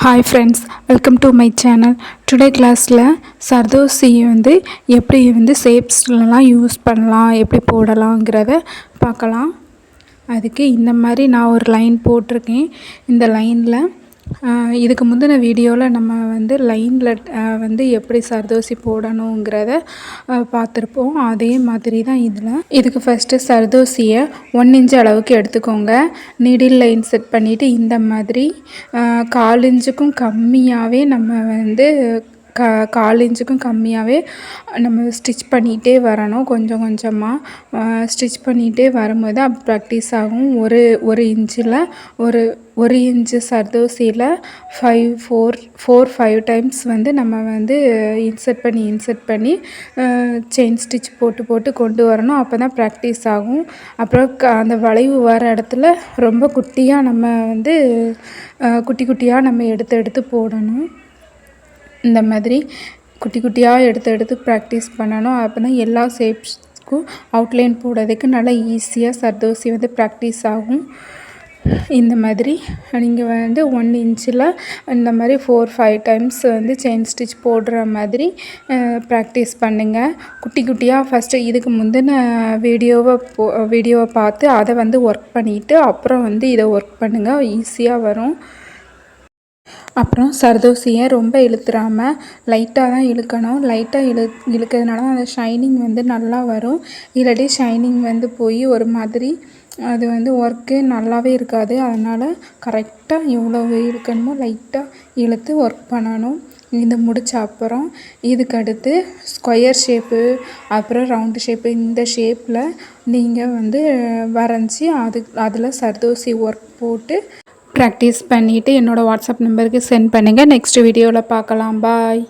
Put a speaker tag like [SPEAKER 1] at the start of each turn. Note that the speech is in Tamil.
[SPEAKER 1] Hi friends, welcome to my channel. Today கிளாஸில் சர்தோசி எப்படி ஷேப்ஸ்லாம் யூஸ் பண்ணலாம், எப்படி போடலாங்கிறத பார்க்கலாம். அதுக்கு இந்த மாதிரி நான் ஒரு லைன் போட்டிருக்கேன். இந்த லைனில் இதுக்கு முந்தின வீடியோவில் நம்ம லைனில் எப்படி சர்தோசி போடணுங்கிறத பார்த்துருப்போம். அதே மாதிரி தான் இதுக்கு ஃபஸ்ட்டு சர்தோசியை 1 இன்ச் அளவுக்கு எடுத்துக்கோங்க. நீடில் லைன் செட் பண்ணிவிட்டு இந்த மாதிரி 1/4 இன்ச்சுக்கும் கம்மியாகவே நம்ம 1/4 இன்ச்சுக்கும் கம்மியாகவே நம்ம ஸ்டிச் பண்ணிகிட்டே வரணும். கொஞ்சம் கொஞ்சமாக ஸ்டிச் பண்ணிகிட்டே வரும்போது அப்போ ப்ராக்டிஸ் ஆகும். ஒரு இன்ச்சில் ஒரு இன்ச்சு சர்தோசியில் 5 டைம்ஸ் நம்ம இன்சர்ட் பண்ணி செயின் ஸ்டிச் போட்டு கொண்டு வரணும். அப்போ தான் ப்ராக்டிஸ் ஆகும். அப்புறம் அந்த வளைவு வர இடத்துல ரொம்ப குட்டியாக குட்டி குட்டியாக நம்ம எடுத்து போடணும். இந்த மாதிரி குட்டி குட்டியாக எடுத்து ப்ராக்டிஸ் பண்ணணும். அப்போ தான் எல்லா ஷேப்ஸ்க்கும் அவுட்லைன் போடுறதுக்கு நல்லா ஈஸியாக சர்தோசி ப்ராக்டிஸ் ஆகும். இந்த மாதிரி நீங்கள் 1 இன்ச்சில் இந்த மாதிரி 4-5 டைம்ஸ் செயின் ஸ்டிச் போடுற மாதிரி ப்ராக்டிஸ் பண்ணுங்கள். குட்டி குட்டியாக ஃபஸ்ட்டு இதுக்கு முந்தின வீடியோவை பார்த்து அதை ஒர்க் பண்ணிவிட்டு அப்புறம் இதை ஒர்க் பண்ணுங்கள். ஈஸியாக வரும். அப்புறம் சர்தோசியை ரொம்ப இழுத்துறாமல் லைட்டாக தான் இழுக்கணும். லைட்டாக இழுக்கிறதுனால தான் அந்த ஷைனிங் நல்லா வரும். இல்லாட்டி ஷைனிங் போய் ஒரு மாதிரி அது ஒர்க்கு நல்லாவே இருக்காது. அதனால் கரெக்டாக எவ்வளோ இழுக்கணுமோ லைட்டாக இழுத்து ஒர்க் பண்ணணும். இது முடித்த அப்புறம் இதுக்கடுத்து ஸ்கொயர் ஷேப்பு, அப்புறம் ரவுண்டு ஷேப்பு, இந்த ஷேப்பில் நீங்கள் வரைஞ்சி அதில் சர்தோசி ஒர்க் போட்டு ப்ராக்டிஸ் பண்ணிவிட்டு என்னோடய வாட்ஸ்அப் நம்பருக்கு சென்ட் பண்ணுங்கள். நெக்ஸ்ட் வீடியோவில் பார்க்கலாம். பாய்.